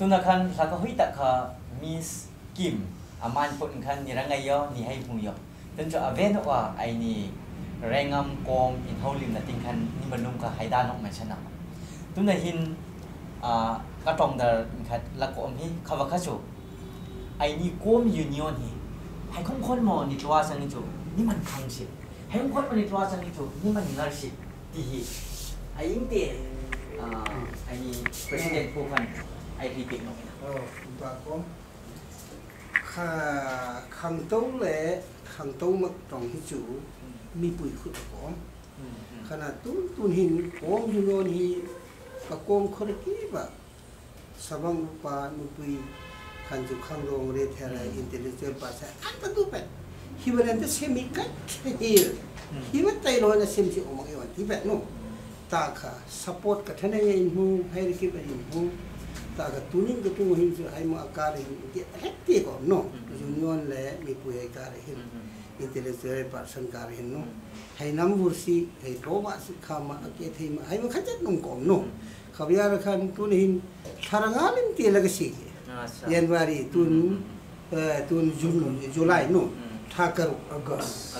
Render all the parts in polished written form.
ตุนักขันสักหุยตะค่ะมิสกิมอามันปุ่นขันนี่รังไงย่อนี่ให้พุงย่อจนจะเวนว่าไอ้นี่แรงงามกองอินเฮาลิมนะติงขันนี่บรรลุกับไฮด้านนกมันชนะตุนักหินกระตองเดอร์ขัดละกอมที่เขาว่าข้าจูไอ้นี่กอมยูนิออนที่ให้คนมองนี่ตัวสังนิจูนี่มันคังสิให้คนมันนี่ตัวสังนิจูนี่มันนาสิที่ไอ้ยิ่งเตะไอ้นี่ president ผู้พันไอ้รีพิกนกนะตัวก็ขังโต้เลยขังโต้มาตรงที่จูมีปุ๋ยขุดก้อนขนาดตุนหินก้อนยูนิออนที่ปะก้อนคนกี้แบบสว่างปานุปุยขันจุขังโรงเรียนอะไรอินเตอร์เน็ตภาษาอันนั้นดูเป็นฮิวันนั้นจะเชื่อมิกันเฮียฮิวันไตโรนจะเชื่อมที่ออกมาเอวันที่แบบนู้นตาค่ะสปอร์ตกับท่านยังหูให้ได้คิดว่าหูตาค่ะตุนิงกับตุหินจะให้มาอาการหินเกี่ยเฮ็ดที่ก่อนนู้นยูนิออนเลยมีปุยอาการหินอินเตอร์เน็ตภาษาการหินนู้นให้น้ำวุ้siให้โรบะสิขามาเกี่ยที่มาให้มันขจัดนุ่งก่อนนู้นเขาอยากขันตุนหินทารังอาลิมตีลักษิกยันวารีตุนจุลายนู้นทากรุอากาศอ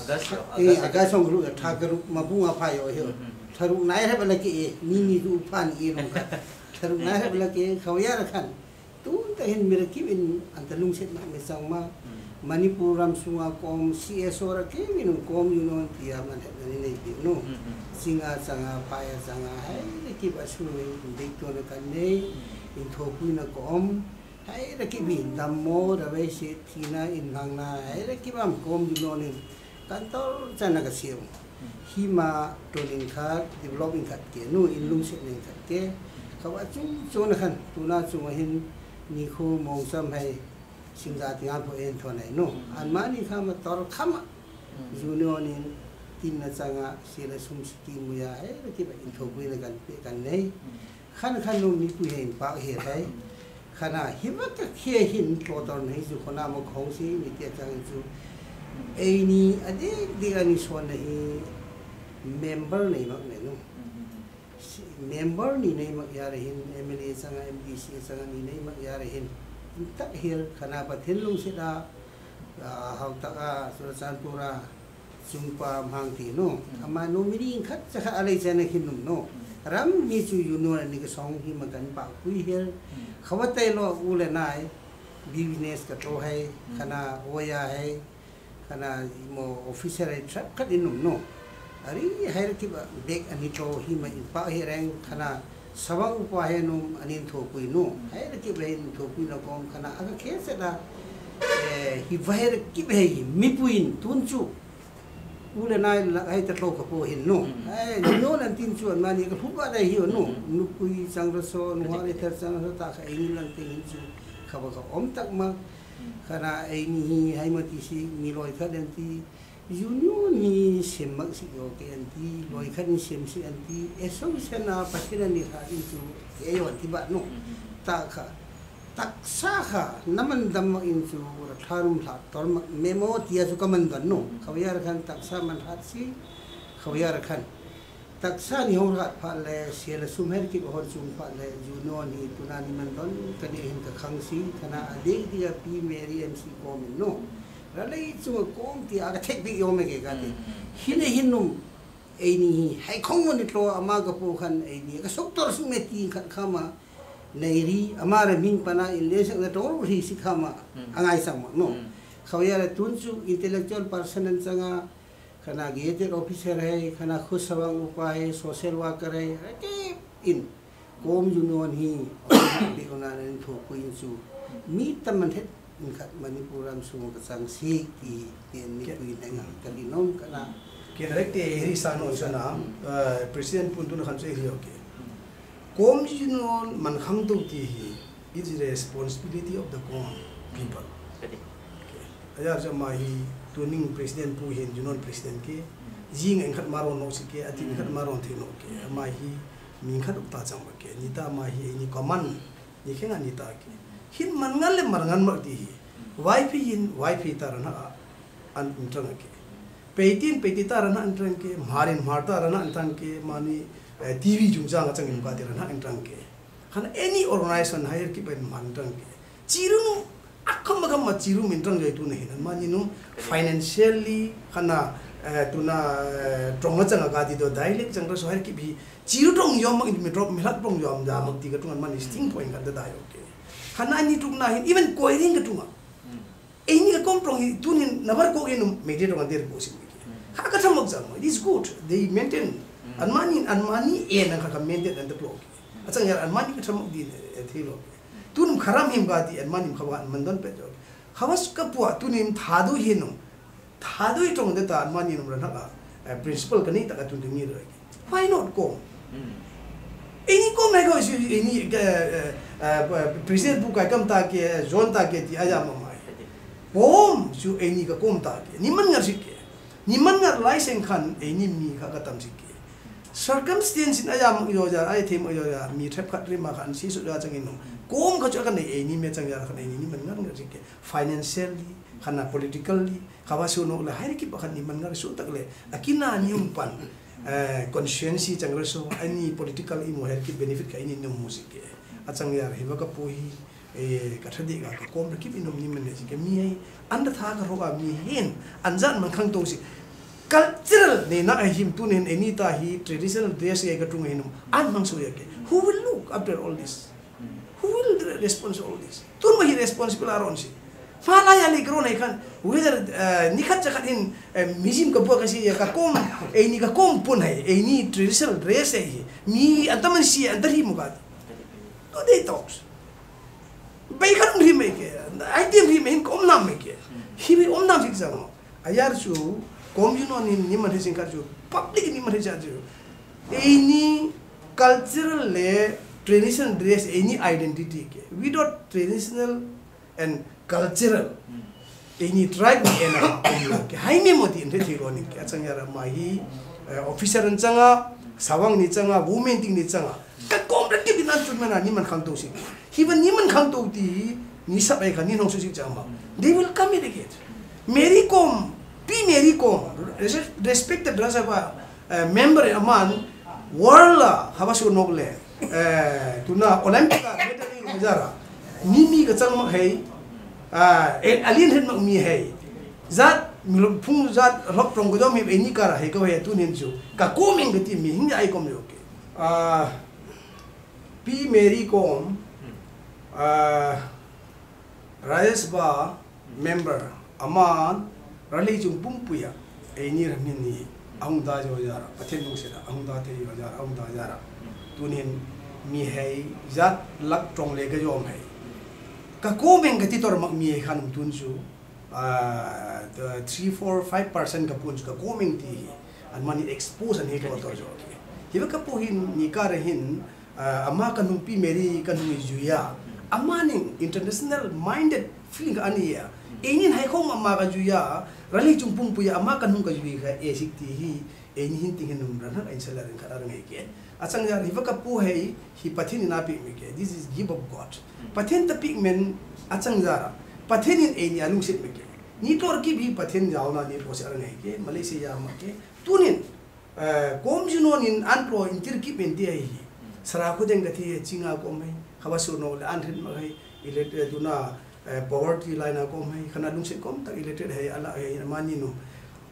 ากาศส่งรุทากรุมาบุ้งอาพายเหรอทารุนายให้เป็นลักกี้นี่ดูพันอีนุ่งทารุนายให้เป็นลักกี้เขาอยากขันตุนแต่เห็นมีลักกี้เป็นอันตรลุงเสร็จมาไม่สั่งมามันิปุรัมสุงาคอมซีเอสโอระกี้มีนุ่งคอมยูนอนที่อามันเห็นนี่ในปีนู้นสิงห์สังอาพายสังอาให้ลักกี้บัสนุยเด็กตัวนักการเนี่ยอินทบุรีนักคอมให้ลักกี้บินดำโมระเวสิทีน่าอินทางน่าให้ลักกี้บัมคอมยูนอนกันต่อจะนักเสียงฮิมาตัวนิงคัด developing คัดเกนู่อินลุงเสนิงคัดเกเขาว่าจุ่นักขันตัวน่าจุ่มหินนี่คู่มองซ้ำให้สิงห์ที่งานพอเอ็นทวนไหนนู่อันมานี่ข้ามาตอร์ข้ามาจูเนียนี่ทีมนักจังหวะเสียสุ่มสกีมุยาให้เราคิดว่าอินทบุรีกันเปกันเนี่ยขันนู่มีผู้เห็นปากเห็นไหมขณะฮิบัตเขียหินตัวตอนนี้จูคนน้ำของสิมีเดียจังจูไอ้นี่อดีตดีกันนี่ส่วนนี้member ni mak ni no member ni mak yarahin MLA sanga MDC sanga ni mak yarahin tak hil kana pathin lung sida hau taka surasanpura sumpa mangti no ama no miri khat cha alai jana khinum no ram mi chu yuno ni ka song hi magan pa pui hil khawatai lo ule nai business ka to hai kana oya hai kana mo officer ai trap khat inum no Ari hari tiba beg anito hima ipa hireng kana sawang upahe num anin thopui no hari tiba hin thopui na kom kana aga kese da hivahir kibe mipuin tunchu ule nai hai ta lo ka po hin no no nan tinchu an mani ka thupa dai hi no nupui sangraso nuhari thar sang ta ka ai lang tin chu khaba ka om tak ma kana ai ni hai ma ti si mi loi kha den ti Union ni semak si oke anti, boy kan sem si anti, esok sana pasiran ni hari itu, ayon tiba no, tak sah, naman dama itu tharum thator memo tiada suka mandan no, kawiyar kan tak sah manhat si, kawiyar kan, tak sah ni orang pale siapa sumber kita orang sumber pale Union ni tunani mandan, kani hendak kangsi, karena adik dia pi Mary and si komen no. Ralai cuma kom ti aga teknik yo me ke kate hine hinum ini hai khong ni to ama ga po khan ini ga doktor su me ti khan khama nairi amara ming pana ile se ga tor ri si khama angai sang no khawya ra tunchu intellectual person an sanga khana gated officer hai khana khusawang upai social worker hai ke in kom union hi bi onan tho kuin su mi taman het Ingat Manipuram semua kesangsi di ini dengan kalinom karena kira iri sano sana presiden pun tu nak saya lihat ke KOM jinon manham tu tihi it is the responsibility of the KOM people ayar jamahi tuning presiden pun hin jinon presiden ke jing engkat maron no sike ati engkat maron thino ke mahi mingkat upta jang ke nita mahi ini command ni kenga nita ke hin mangal le marangan mak ti wifi tarana an intang ke peitin tarana intang ke marin marta tarana intang ke mani TV jungja ngachang ka tarana intang ke karena any organization hire ki ben mantang ke ciru nu akam ciru mintang jai tu nahi nan mani nu financially karena tuna tronga changa ga di do dialect changa so hire ki bi ciru tong yom mak mi drop mi lat tong yom ja mak ti ka tungan mani sting point ka da dayo ke karena ni tung nahi even koiring ka tunga ini ka komprong tunin nabar ko enu mede tong der ko sim ke ha ka thamak jam it is good they maintain anmani nang ka maintain and the block achang yar anmani ka thamak di thilo tunum kharam him ga di anmani khawa mandon pe jo khawas ka puwa tunim thadu hinu thadu itong de ta anmani num rana ka principal ka ni ta ka tun mi ro why not ko ini ko me go ini president bu ka kam ta ke zone ta ke ti aya ma mai bom su ini ka kom ta ke ni man ngar sik ke ni man ngar license khan ini mi ka tam sik ke circumstance in ayam yo ja ai them yo ja mi thep khat ri ma khan si su ja changin no kom ka cha kan nei ni me chang ja khan ni man ngar ngar sik ke financially khana politically khawa su no la hai ki ba khan ni man ngar su tak le akina ni umpan conscience chang ra so ani political imo her ki benefit ka ini no music ke achang yar hiba ka pohi ka thadi ga ka kom ki binom ni man ne ke mi ai anda tha ka roga mi hen anjan man khang to si cultural ne na him tunen anita hi traditional dress ga tung hinum an mang so yake who will look after all this who will responsible all this tun ma hi responsible aron si fala ya li gro nei kan whether ni khat chakat in mizim ka bo ka si ka kom ni ka kom pun hai ni traditional dress hai mi antaman si andari mu ka to they talks bai kan ri me ke I think ri me kom nam me ke hi bi om nam fik sa ayar su KOM ni man hesing ka ju public ni man heja ju any cultural le traditional dress any identity ke without traditional and cultural any tribe ni ena ke hai me moti ente thiro ni ke chang yara mahi officer an changa sawang ni changa women ting ni changa ka KOM ra ke binan chun mana ni man khang to si hiban ni man khang to ti ni sab ai ka ni nong su si chama they will come here again meri KOM Meri KOM respected rasaba member aman world habasu nogle tuna olympic medal hojara mimi ka chang mak hai alien hen mak mi hai zat milom phung zat rok prong godom mi eni kara hai ko he tunin chu ka koming gati mi hinga ai kom yoke Meri KOM Rajasbha member aman rally chung pumpuya ni ramin ni ahung da jo jara pathen nong sera ahung da the jo jara ahung da jara tunin mi hai zat lak trong le ga jom hai ka komeng ga ti tor mak mi khan tun chu 3-4-5% ka pun ka komeng ti an mani expose an he ko to jo hiba ka pohin ni ka rehin ama kan pi Meri kan hu juya amani international minded feeling ani ya inin hai khong amma ka juya rally chung pum puya amma kan hung ka juwi ka sikti hi eni hin ting hinum ran ha insalar ka ar ngai ke achang ya riva ka pu hei hi pathin na pi mi ke this is give of god pathin ta pigment achang ja pathin in eni alung sit mi ke ni tor ki bi pathin jaw na ni pose ar ngai ke malaysia ma ke tunin KOM junon in anpro in tirki penti ai sara khu deng ka thi chinga ko mai khawasu no le an hin ma hai ile duna poverty line KOM hai khana lung se KOM ta related hai ala hai mani no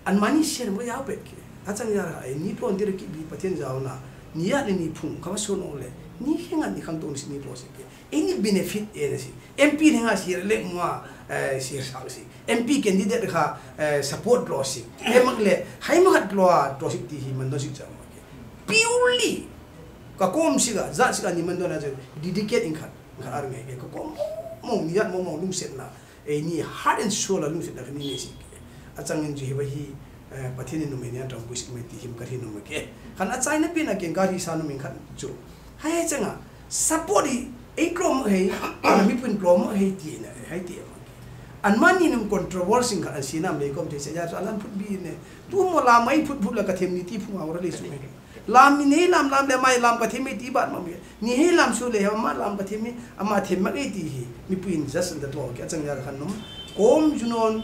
an mani share mo ya pet ke achang ya ai ni ton dir ki bi pathen jaw na ni ya ni phung ka so no le ni henga ni khang tong si ni pro se ke any benefit e si MP henga si le mo si sa si MP candidate kha support lo si e mak le hai ma khat lo to si ti hi man do si chang ke purely ka KOM si ga za si ga ni man do na je dedicate in khat ar ngai ke KOM mong niat mong lung set na ni heart and soul lung set na ni si achang in ji hi pathin nu me nya tong push me ti him ka hin nu ke kan achai na pin na ken ka ri sa nu min khan chu hai changa support e krom he mi pun krom he ti na hai ti an mani num controversy ka asina me kom te se ja alan put bi ne tu mo la mai put la ka them ni ti phu awra le su me lam ni lam le mai lam ka themi ti bat ma ni he lam su le ma lam ka themi ama them ma ti hi mi puin just the talk ka chang ya khan num KOM junon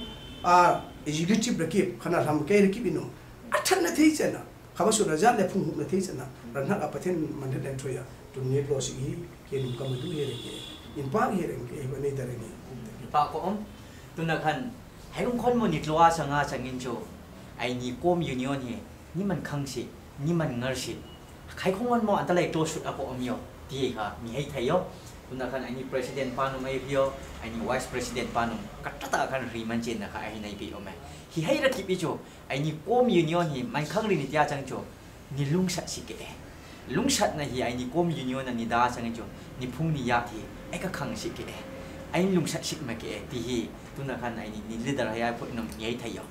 executive rakip khana ram ke rakip ino athan na thei chena khabasu raja le phung na thei chena ran ha pathen man den thoya tụi nhớ lo sĩ cái lúc cầm tu here cái in park here cái vấn đề đó này pa ko om tuna khan hailung khon mo nit loa sanga changin cho ai ni KOM union hi ni man khang si ni man ngar si khai khongon mo antalai to shoot ako om yo ti ha mi hai thayo tuna khan ai ni president panum ai pio ai ni vice president panum katata khan ri man chen na kha ai nei pi om hi hai ra ki pi cho ai ni KOM union hi man khang ri ni tia chang cho ni lung sat si ke lung sat na hi ai ni KOM union na ni da chang cho ni phung ni ya thi ai ka khang si ke ai lung sat sik ma ke ti hi tuna khan ai ni leader hai put nom nhai thayo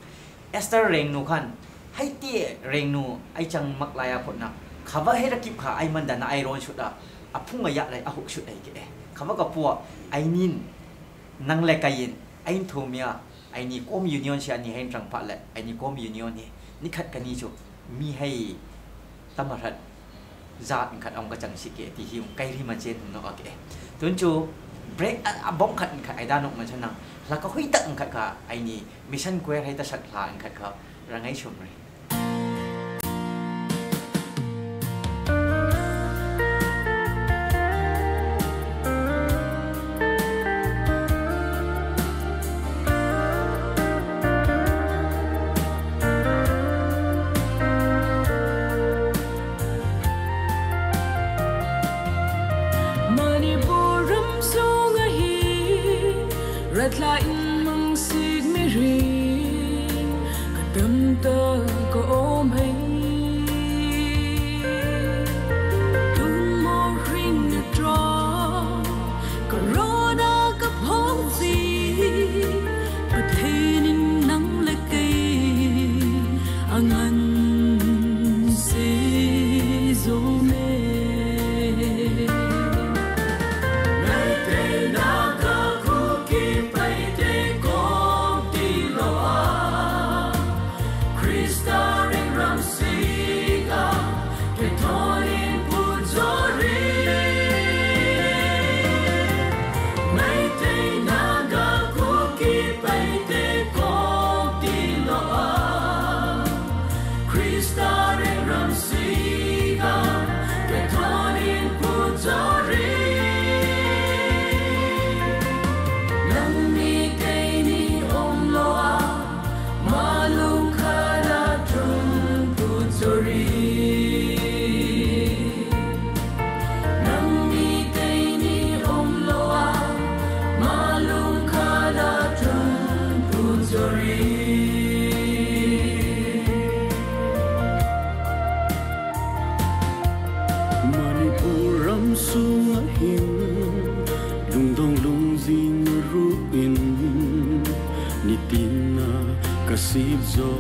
Esther reng nu khan hai ti reng nu ai chang mak la ya put na khawa he ra kip kha ai man da na ai ron shoot a aphung ya lai a huk shoot ai ke khawa ka pu ai nin nang le kayin ai thomia ai ni KOM union sia ni hen tang pha le ai ni KOM union ni khat ka ni chu mi hai tamarat za in khat ong ka chang sik ke ti hi kai ri ma chen no ke tun chu break a bom khat khat ai da nok man chana la ka hui tak khat ka ai ni mission square hai ta sak la khat ka rangai chum ri Red light mong xịt mi rin cả tâm tơ có ôm hay tung mô rin được trò có rô đa cấp hôn gì có thể nên nắng lệ cây ang ăn xê dô mê Kasih gió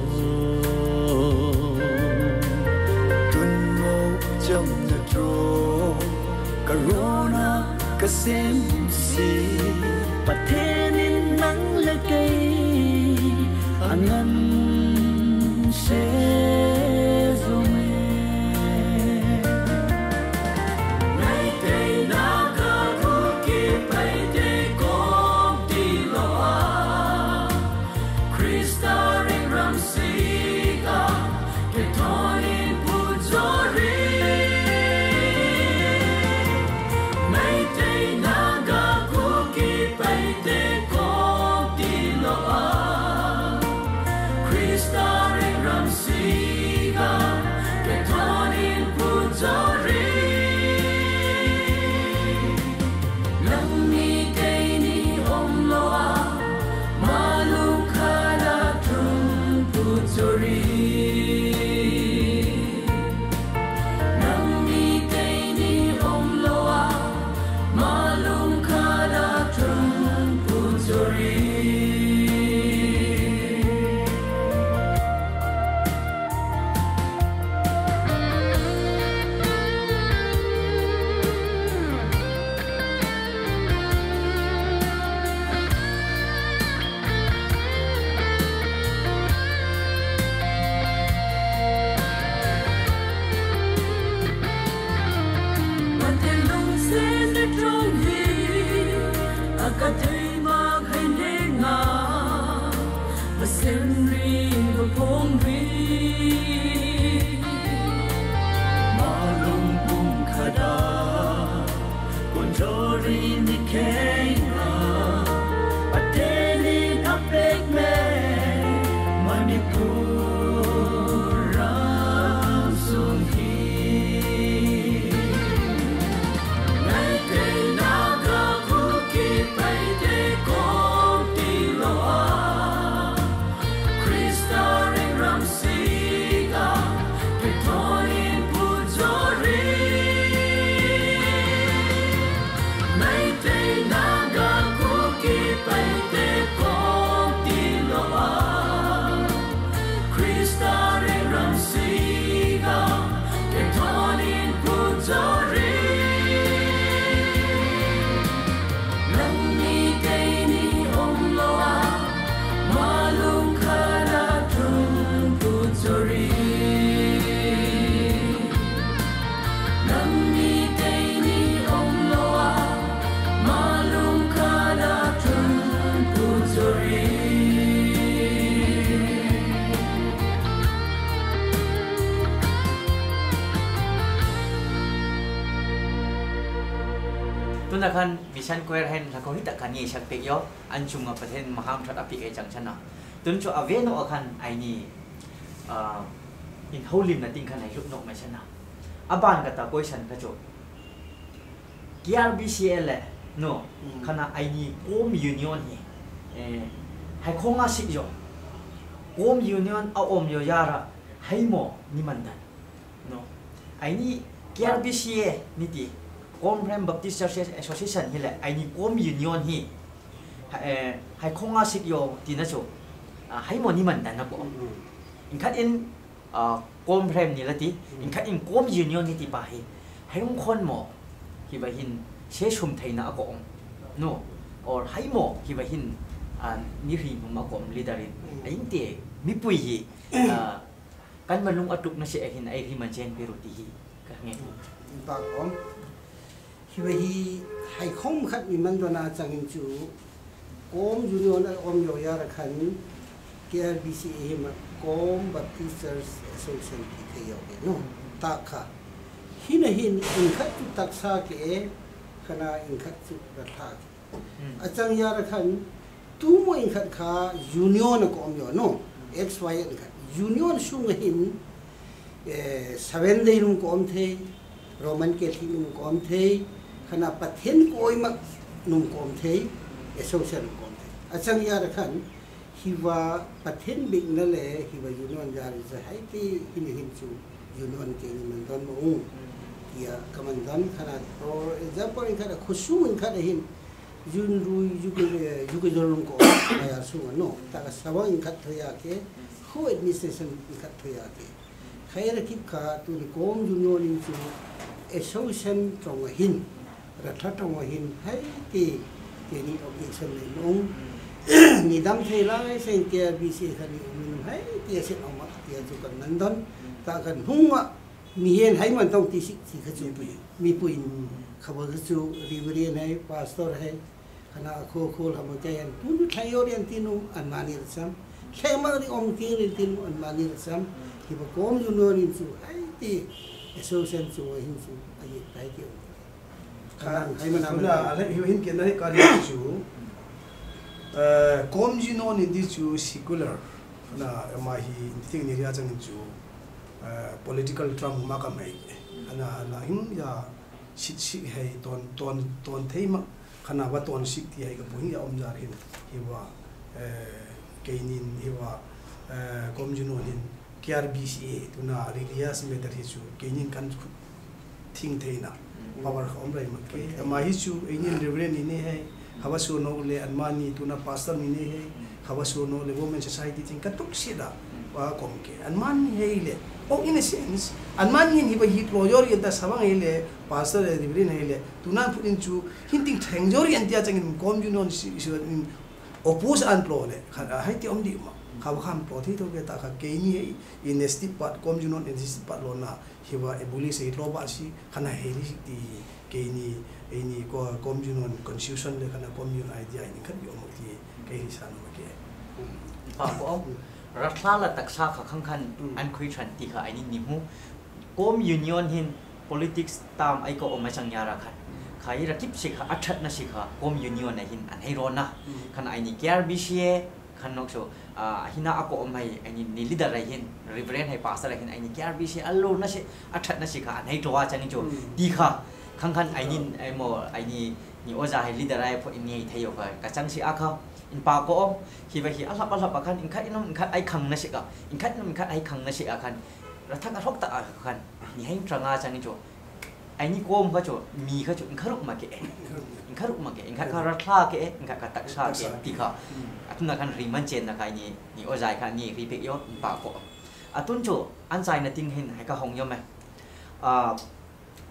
tuần màu trong nhà trô corona kasem si bắt thế nên nắng lên cây angan sẽ ตุนักขันมิชันคอยเห็นถ้าเขาฮิตกันยี่ชักเปียอันชุงกับประเทศมหาชัดอภิเกจังชนะตุนจูอเวนอคันไอนี่อินเฮาลิมนั่นติงขันให้ลูกนกไม่ชนะอบานกับตาก้อยฉันกระโจกKRBCL แหละโน่ขณะไอนี่โอมยูนิออนนี่ให้คงอาศัยอยู่โอมยูนิออนเอาอมอยู่ยาระให้หมอนี่มันดันโน่ไอนี่ KRBCL นี่ตีKOM Baptist Church Association นี่แหละไอนี่โอมยูนิออนนี่ให้คงอาศัยอยู่ที่นั่นจูให้หมอนี่มันดันนะบอกอินคัดอินKOMนี่ละตีอินคัดอินKOMยูนิออนนี่ตีไปให้ทุกคนหมอที่ว่าหินเชื่อชมไทยนะก็องโน่หรือให้หมอที่ว่าหินนี่รีผมมาก็ลีดารินไอ้ยิ่งเตะมีปุยฮีกันมันลงอัตุกนั่นเสียหินไอ้ที่มันเจนเปรุติฮีก็ไงปากผมที่ว่าฮีให้คงขัดมีมันตัวน่าจังหินจูKOMยูนิออนอมโยยาระขัน KRBCA มาKOM Baptist Association ที่เคยเอาเนาะตาค่ะหินอินขัดจุดตักษาเกะขณะอินขัดจุดรัฐาอาจารย์ยาระคันตู้มอินขัดขายูนิออนก็อมอยู่เนาะ XY อินขัดยูนิออนช่วงหินเซเว่นเดย์นุ่มก็อมเทโรมันเกทินุ่มก็อมเทขณะประเทศก็อิมักนุ่มก็อมเทเอโซเชียลก็อมเทอาจารย์ยาระคันฮิวาประเทศบิ๊กนั่นแหละฮิวายูนิออนยาริจะให้ที่หินจูยูนิออนเกนี่มันตอนมุ่งya kamandan khana for example in khana khusu in khana hin yun ru yuge jorun ko ya su no ta sawa in khat thoya ke ho administration in khat thoya ke khaira kip kha tu KOM union in chu association trong hin ratha trong hin hai ke ni objection le nong ni dam thei lai sen ke bc khani min hai ke se oma ke chu kan nandan ta kan hungwaมีเห็นให้มันต้องตีสิขจูปุยมีปุยขบวนขจูรีเวรียนให้พาสตอร์ให้คณะโคโค่ทำใจอันทุนไทยเรียนที่นู่นอันมานี่ละซ้ำแค่มาที่องค์ที่เรียนที่นู่นอันมานี่ละซ้ำที่พวกKOMยูนิออนจูไอ้ที่เอโซเซนจูหินจูไอ้ไอ้เกี่ยวให้มันทำอะไรหินเกี่ยวกับการเรียนจูKOMยูนิออนนี่จูsecularนะมาฮีที่นี่เรียกจังจูpolitical trump makamai ana him ya shit hai ton theima khana wa ton sik ti hai ka buing ya omjar hin hiwa keinin hiwa KOM union hin KRBCA tuna religious matter hi chu keinin kan thing theina power khom rai ma ke ma hi chu einin reverend ni hai hawa so no le anmani tuna pastor ni ne hai hawa so no le women society thing ka tuk sida wa kom ke anmani hai le oh in a sense anmani hin hiba hit lawyer yada sabang hele pastor reverend hele tunan put into hinting thangjori antia changin KOM union in oppose an pro le hai ti omdi ma khaw kham pro thi to ke ta kha ke ni in esti part KOM union in this part lo na hiba ebuli se lo ba si khana heli ti ke ni ko KOM union constitution le khana KOM union idea ni khat yo mo ti ke hi san ma ke pa koรัฐละตักษาข้างคันอันคุยชันติค่ะไอ้นี่นิมูKOM union hin politics ตามไอ้ก็ออกมาจังยาระคันใครรักิบสิค่ะอัดนะสิค่ะKOM unionในหินอันให้ร้อนนะคันไอ้นี่ KRBCA คันนกโชหินาก็ออกมาไอ้นี่นี่ลีดอะไรหิน reverend ให้ pastor อะไรหินไอ้นี่ KRBCA อัลโลนะสิอัดนะสิค่ะอันให้ตัวจังนี่โจดีค่ะข้างคันไอ้นี่ไอ้โมไอ้นี่โอจาให้ลีดอะไรพวกนี้ไทยอยู่ค่ะกระจังสิอาค่ะอินปาก็ฮิบะฮิอัลลับอาคันอินคัดอินคัดไอคังนะสิกะอินคัดอินคัดไอคังนะสิอาคันรัฐกระทบตาอาคันนี่ให้ตรังอาจังนี่โจไอนี่KOMก็โจมีก็โจอินคัดรุกมาเกะอินคัดรุกมาเกะอินคัดคารัฐาเกะอินคัดตักชาเกะตีค่ะอันนั้นคันริมันเจนนะค่ะนี่โอใจค่ะนี่รีเบกยออินปาก็อันตุนโจอันใจนะติงเห็นให้กะหงยอมไหม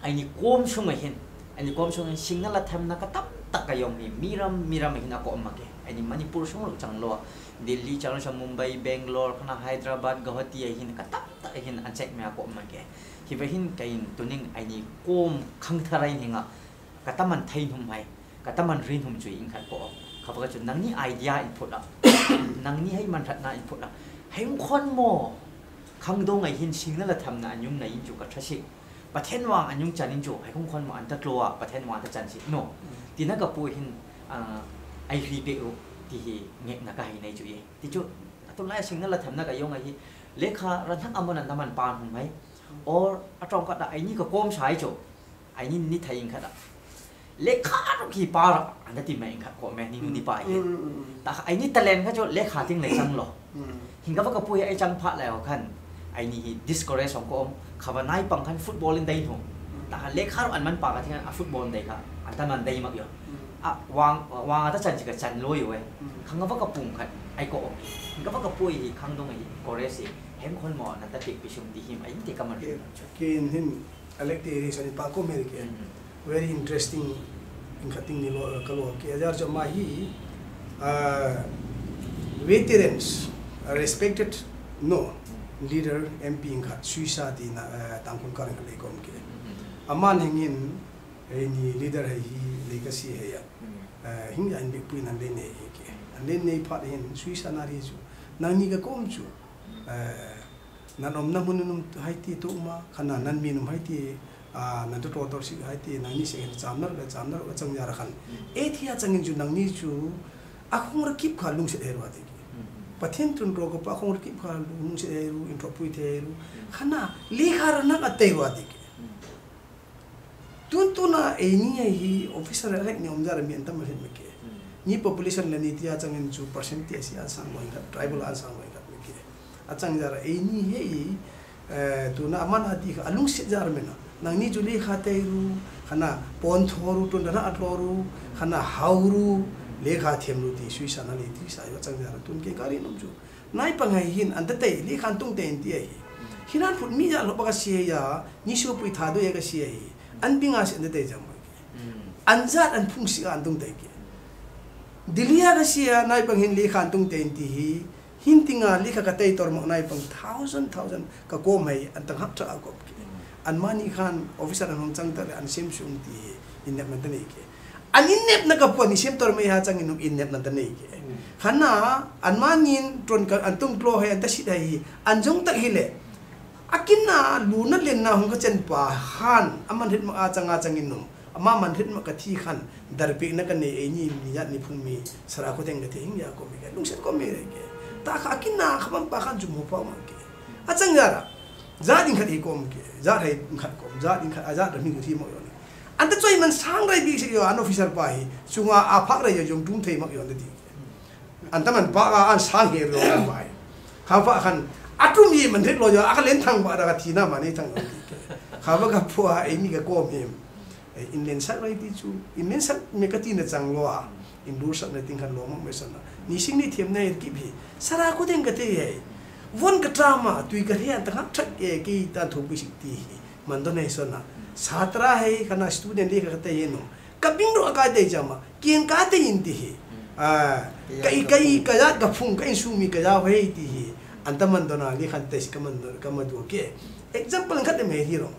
ไอนี่KOMช่วงไม่เห็นไอนี่KOMช่วงสิงนั่นละทำนะก็ตักกะยอมมีรำเห็นKOMมาเกะไอ้นี่มณีปุรช่วงหลุดจังโลดิลลีจังโลชมุมไบเบงโลร์ขณะไฮดราบัดกาวตีไอ้หินกตับไอ้หินอันเช็คไม่KOMมาเกะที่ไปหินไอ้ตัวนึงไอ้นี่KOMขังทารายนี่งะกตับมันไทยหุ่มไปกตับมันรินหุ่มจุยอิงขัดKOMเขาบอกว่าจุดนั่งนี่ไอเดียอินพุตละนั่งนี่ให้มันทัดนาอินพุตละให้คนโมขังดงไอ้หินสิงนั่นแหละทำงานยุ่งในอินจุกัดทัชิ ประเทศวางอันยุ่งจันนินโจให้คงคนมาอันตะกลัวประเทศวางตะจันสิโนทีนั้นก็พูดเห็นไอรีเปอุที่เงี้ยนักให้ในจุยที่จุตัวแรกสิ่งนั้นเราทำนักยงไอ้เลขารันทั้งอำมันทำมันปานหุ่นไหมโอ้อาจารย์ก็ได้ไอ้นี่ก็ก้มใช้โจไอ้นี่นิทายิงขัดเลขาต้องขี่ปาระอันนั้นที่ไม่ขัดก็แม่นี่นู่นนี่ไปแต่ไอ้นี่ตะเลนเขาโจเลขาทิ้งเลยจังหรอหิงก็ว่าก็พูดไอ้จังพระแล้วขันไอ้นี่ discourage ของก้มข้าว่านายปังขันฟุตบอลเล่นได้ถูกแต่เลขาอันมันปากที่ฟุตบอลได้ค่ะอันนั้นมันได้มากอยู่วางถ้าจันจะกับจันรวยอยู่เว้ยข้างก็ว่าก็ปุ่งขัดไอ้ก็หิงก็ว่าก็พูดข้างตรงไอ้ก็เรสิเห็นคนหมอนั่นแต่เด็กไปชมดีหิมไอ้ที่กำมันเรียนกินหินelected election in Paco America very interesting in cutting the law kalau ke ajar jama hi veterans respected no leader MP in khat suisa di na tangkun karang le kom ke aman hingin ni leader hi legacy he ya hingya in big puin an le ne ke an le ne phat hin suisa na ri chu nang ni ka kom chu nan om na munum haiti to ma khana nan minum haiti nan to to si haiti nang ni se chamnar ga changyar khan e thia changin ju nang ni chu akhong ra kip kha lung se herwa de pathen tun ro ko pa khong ra kip kha lung se heru intro pui the heru khana le khar na atai wa de tun tuna e ni hi officer elect ni omjar mi antam he me ke ni population la ni tia changin chu percentage ya sang mo ga tribal an sang mo achang jara ini hei tu na man ati alung se jar mena nang ni juli khate ru khana pon thoru tu na atloru khana hauru le kha themru ti suisa na le ti sa yo chang jara tun ke kari nom ju nai pangai hin an ta te le khan tung te ti ai hiran phut mi ja lo ba ka sie ya ni su pui tha do ya ka sie ai an pinga se te jam an zat an phung si an tung te ke dilia ka sia nai pang hin le khan tung te ti hi hintinga lika katay tormo nai pang thousand ka ko mai an tang hap tra ko an mani khan officer an hong chang ta an sem sung ti innep na tani ke an innep na ka po ni sem tor mai ha chang inum innep na tani ke khana an manin tron ka an tung klo he an ta si dai an jong tak hile akina luna len na hong ka chen pa han aman hit ma chang inum ama man hit ma ka thi khan darpi na ka ne ni ya ni phun mi sara ko teng te hing ya ko mi lung set ko mi ke ta kha kinna khamam pa khan jumu pa ma ke achang jara za din khat kom ke za thai khat kom za din khat aza da ni thi mo yo ni an ta choi man sang rai bi se yo an officer pa hi chunga a phak rai yo jong tum thei mak yo de ti an ta man pa an sang he ro ba kha pa khan atum yi man thit lo yo a len thang ba da ka thi na ma ni thang ti ke kha ba ka phua ai ni ka kom hi in len sak rai ti chu in len sak me ka ti na chang lo a in dur sak na ting khan lo ma me san ni sing ni them nei ki bi sara ko den ka te he von ka drama tui ka hian ta hak thak ke ki ta thu bi sik ti man do nei so na satra he kana student le ka te he no ka bing ro ka te jama kien ka te in ti he kai ka ya ka phung ka su mi ka ya he ti he an ta man do na li khan te ka man do ka ma do ke example khat me hi ro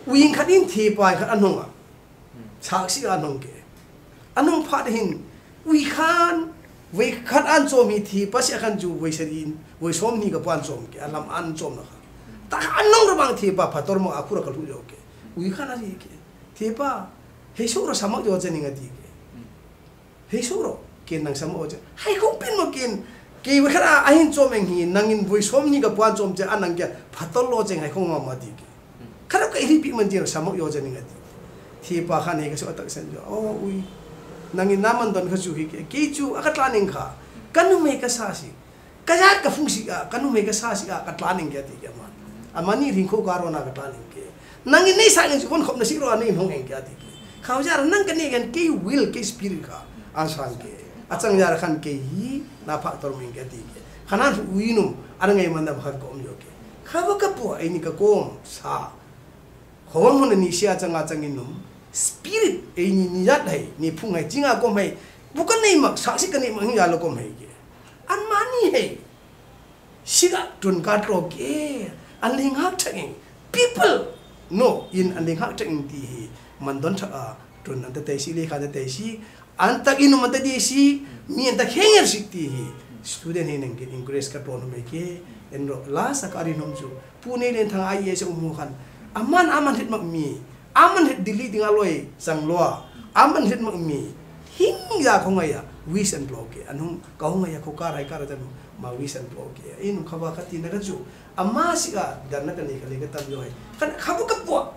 wing khatin thi pa khat anong a chak si anong ke anong phat hin we khat an chom hi thi pasi khan ju we serin we som ni ka pan chom ke alam an chom na ta anong ro bang thi pa phator mo akura ka lu jo ke we khan ari ke thi pa he so ro samak jo chen ngati ke he so ro ken nang samo je hai ko pin mo ken ke we khara ahin chom eng hi nangin we som ni ka pan chom je anang ke phator lo jeng hai khong ma ti ke khara ka ri pi man je samak jo chen ngati thi pa khan he ka so tak sen jo oh we nangin naman don ka chu hi ke chu akatlaning kha kanu me ka sa si kaya ka fungsi ka kanu me ka sa si ka katlaning ke ti ke ma amani ring ko garo na katlaning ke nangin nei sa ngin kon khop na si ro ani hong eng ke ti ke khaw jar nang ka ne gan ke will ke spirit ka ansang ke achang jar khan ke hi na pha tor ming ke ti ke khanan uinum arangai man da bhar ko om yo ke khawa ka po ai ni ka kom sa khom mun ni sia changa changin num spirit ini niat hai ni phung hai jinga ko mai bukan nei mak saksi kan nei mang ya lo ko mai ke an mani hai siga tun ka tro ke an ling hak thang people no in an ling hak thang ti man don tha tun an ta si le kha ta si an tak inu man ta di si mi an ta khenger sikti student he nang ke encourage ka ton mai ke en ro la sakari nom ju pune len thang ai ye se umu khan aman hit mak mi aman hit dili tinga loi sang loa aman hit mak mi hingga ko ngaya wish and blow ke anum ka ngaya ko karai kara tan ma wish and blow ke inum khawa khati na ju amma siga dan na kani kali ka tam yoi kan khabu ka po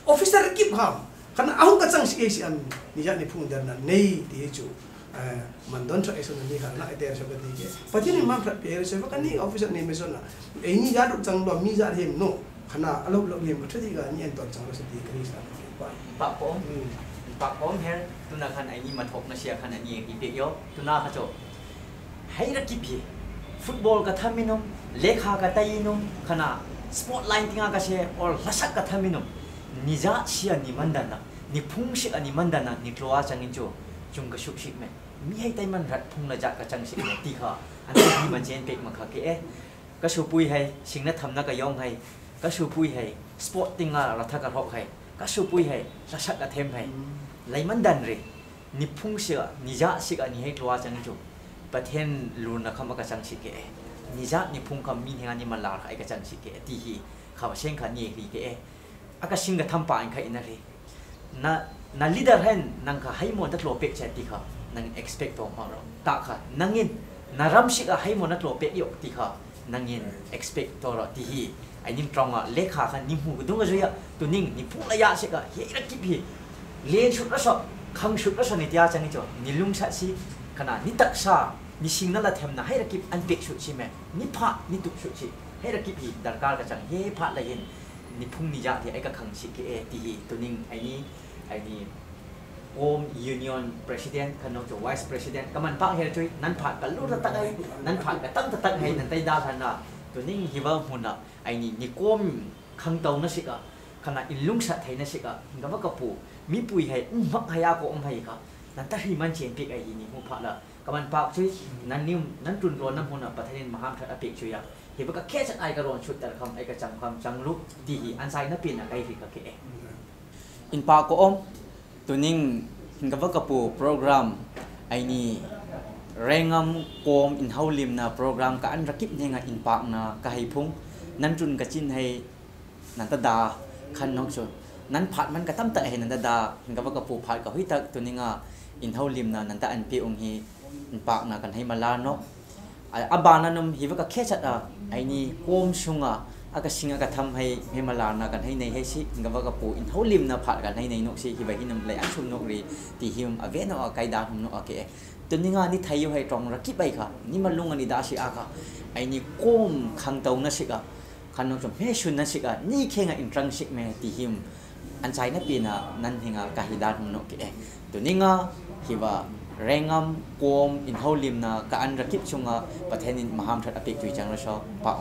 officer kip kham kan ahung ka chang si am ni ja ni phung dan na nei ti chu mandon tra eso ni kana ite so ka ti ke patini mam pra pe so ka ni officer ni me so na e ni ja du chang do mi ja hem no kana alo lo hem thati ga ni en ton chang so ti kri sa pa pom her tuna kan ai ni ma thok na sia kan ani ki pe yo tuna kha cho hai ra ki pi football ka thaminum lekha ka tainum khana spotlight tinga ka se or lasak ka thaminum nija sia ni mandana ni phung sik ani mandana ni kloa changin cho chung ka shuk sik me mi hai tai man rat phung na ja ka chang sik me ti kha an ni man chen pek ma kha ke e ka su pui hai singna thamna ka yong hai ka su pui hai sport tinga ra tha ka rok hai ka su pui hai lasak ka them hai lai mandan re ni phung sia ni ja sik ani hai kloa changin cho pathen lun na khama ka chang sik ke ni ja ni phung kam mi hinga ni man la ai ka chang sik ke ti hi kha seng kha ni ri ke aka singa thampa an kha inari na leader hen nang kha haimo ta tlo pek chati kha nang expect to ma ro ta kha nangin naram sika haimo na tlo pek yo ti kha nangin expect to ro ti hi ai nim tronga lekha kha nim hu dung ga ya tu ning ni phula ya sika he ra ki bi len shut ra so khang shut ra so ni tia chang cho ni lung sa si kana ni tak sa ni sing na la them na hai ra ki an pek shut si me ni pha ni tu shut si hai ra ki bi dar kar ka chang he pha la yin ni phung ni ja ti ai ka khang si ke e ti hi tu ning ai ni KOM union president kan no vice president kaman pa he chui nan phat ka lu ta ai nan phat ka tam ta hai nan tai da than na tu ning hi wa hun na ai ni KOM khang tau na sika kana in lung sa thai na sika ga ba ka pu mi pui hai mak haya ko hai ka nan ta hi man chen pek ai ni mu pha la kaman pa chui nan nim nan tun ron na hun na pathanin maham tha apek chui ya hi ba ka khe chak ai ka ron chut tar kham ai ka chang lu ti hi an sai na pin na ai ri ka ke in pa ko om tuning hingga kapu program ai ni rengam KOM in haulim na program ka an rakip ne nga in pak na ka hai phung nan chun ka chin hai nan ta da khan nok chu nan phat man ka tam ta he nan da hingga kapu phat ka hui tak tuninga in haulim na nan ta an pi ong hi in pak na kan hai mala no abana num hi ka khe chat a ai ni KOM sunga aka singa ka tham hai hemala na kan hai nei hai si ngaba ka pu in holim na phat kan hai nei no si hi ba hinam lai asum no ri ti him ave no kai da hum no ake tuninga ni thayu hai tong ra ki bai kha ni malung ani da si aka ai ni KOM khang tau na sika khan no chom he shun na sika ni khenga in trang sik me ti him an chai na pi na nan hinga ka hi da hum no ke tuninga hi ba rengam KOM in holim na ka an rakip chunga pathenin maham that apik tui chang ra so pa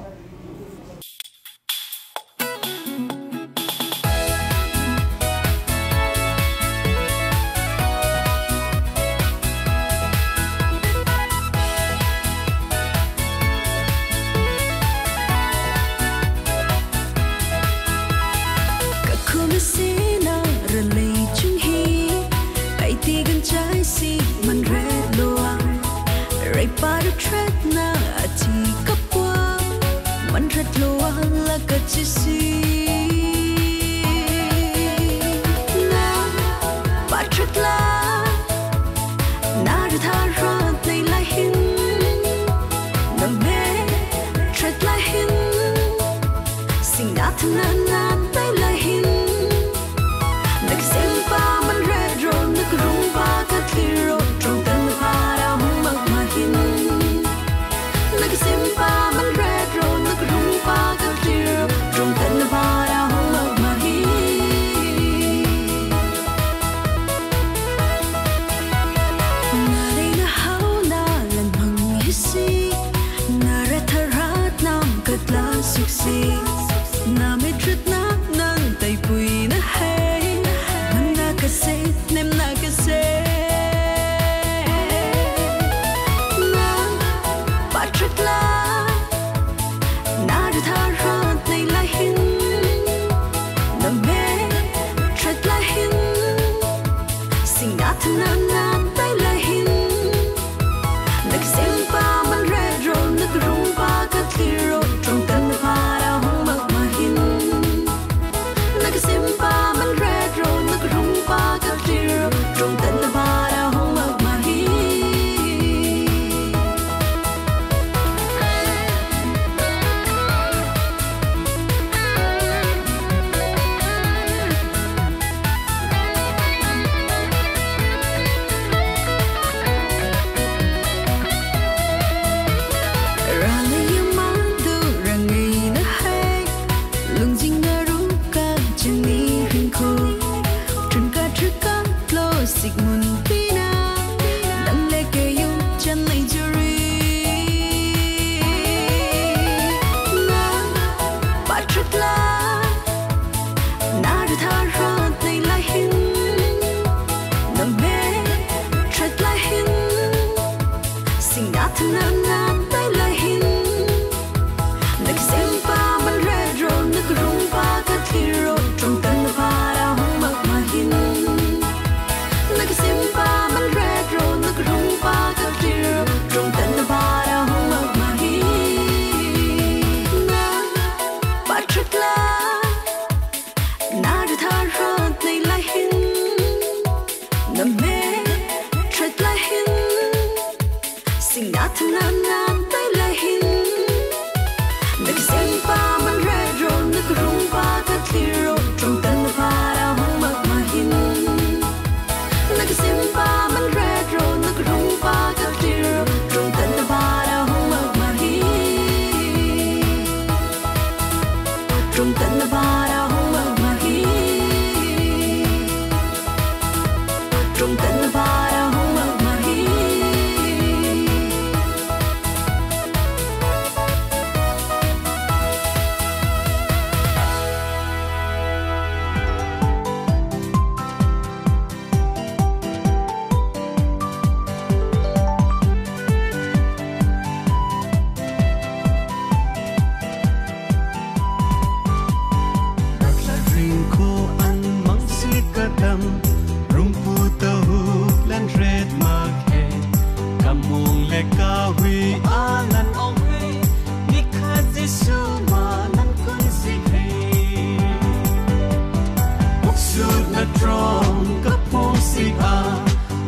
trong các phong si a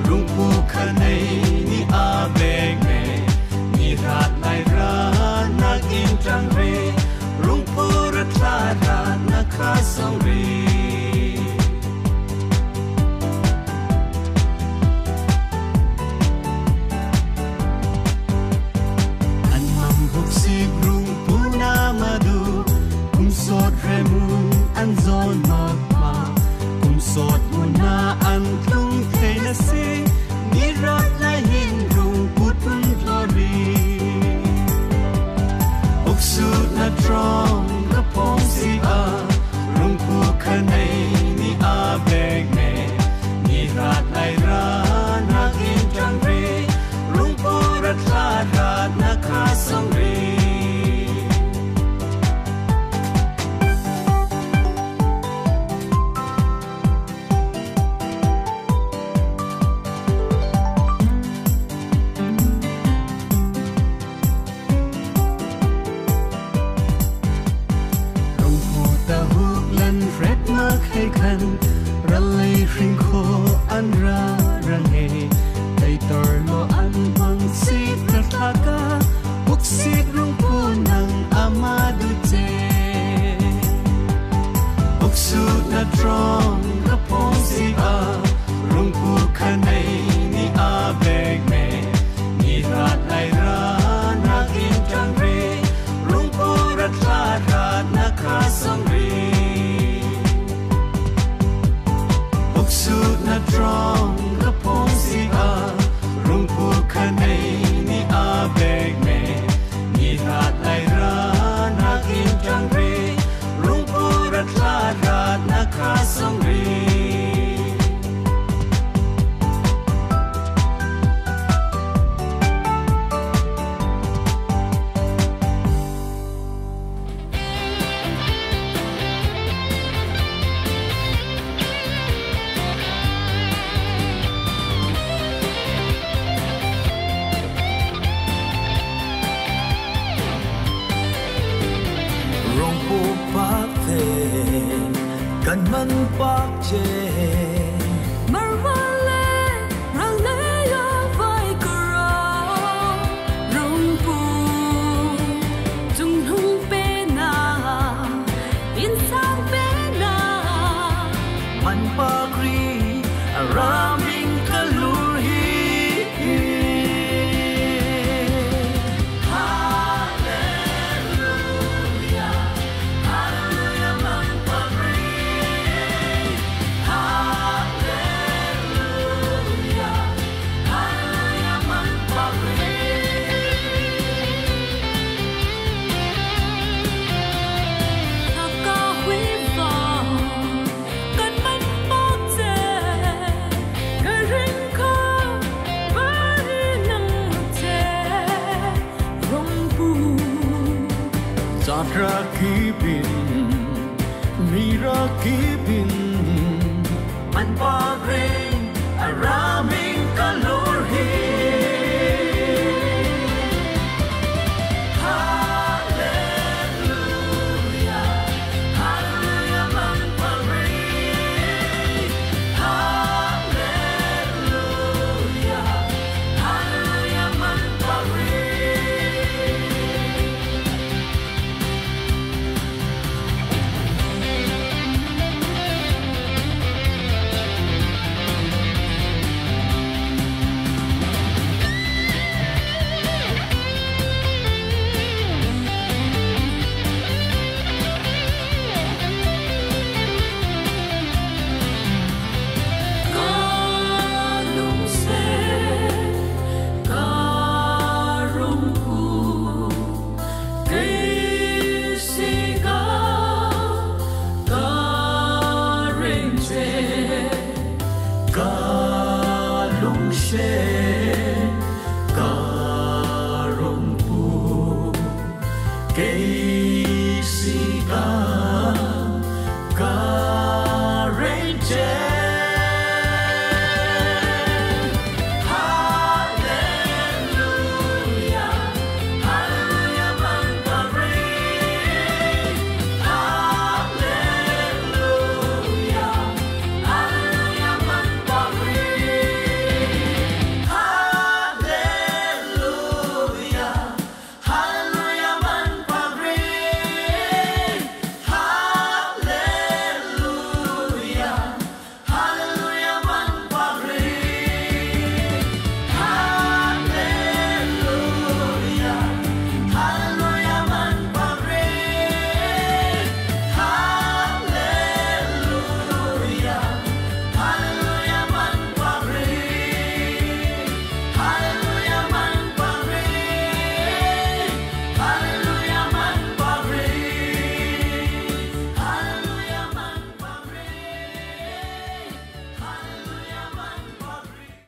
rung pu khanei ni a beg me ni rat lai ra na in trang re rung pu ra tra ra na kha song re sốt remu an zon nọt ma cùng sốt muna an tung thế na si ni rót lại hin rung put pun glory ốc sút na trong các phong si a rung pu khanei ni a beg me ni rót lại ra na in trang re rung pu ra tra ra na kha song re hay khăn ra lây riêng khô ăn ra răng hề tay tор lo ăn bằng xít ra thà ca bốc xít rung phu nang amadu te bốc sút na trong các phong si a rung phu khanei ni a beg me ni rat lai ra na in trang re rung phu ra tra ra na kha song re sút na trong các phong si a rung pu khanei ni a beg me ni rat lai ra na in trang re rung pu ra tra ra na kha song reกันมันปากเจมาว่าเล่รังเล่ยาไฟกรอรุงปูจุงหุงเป็นนาอินสางเป็นนามันปากรีรามิงกะลูฮีrakibin mi rakibin man pagring araming kalorhi hallelujah hallelujah man pagring hallelujah hallelujah man pagring God